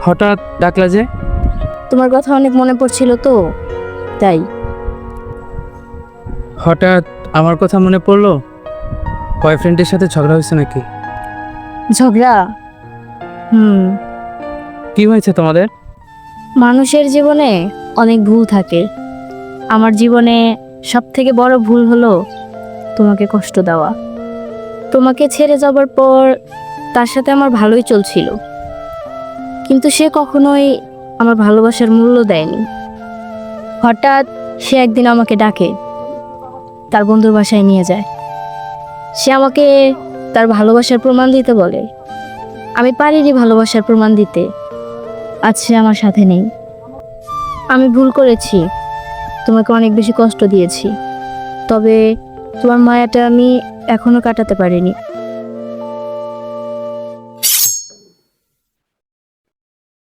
হঠাৎ ডাকলা যে? তোমার কথা অনেক মনে পড়ছিল তো, তাই। হঠাৎ আমার কথা মনে পড়লো? বয়ফ্রেন্ডের সাথে ঝগড়া হয়েছে নাকি? ঝগড়া? কি হয়েছে তোমাদের? মানুষের জীবনে অনেক ভুল থাকে। আমার জীবনে সব থেকে বড় ভুল হলো তোমাকে কষ্ট দেওয়া। তোমাকে ছেড়ে যাবার পর তার সাথে আমার ভালোই চলছিল, কিন্তু সে কখনোই আমার ভালোবাসার মূল্য দেয়নি। হঠাৎ সে একদিন আমাকে ডাকে, তার বন্ধুর বাসায় নিয়ে যায়। সে আমাকে তার ভালোবাসার প্রমাণ দিতে বলে। আমি পারিনি ভালোবাসার প্রমাণ দিতে, আজ সে আমার সাথে নেই। আমি ভুল করেছি, তোমাকে অনেক বেশি কষ্ট দিয়েছি, তবে তোমার মায়াটা আমি এখনো কাটাতে পারিনি।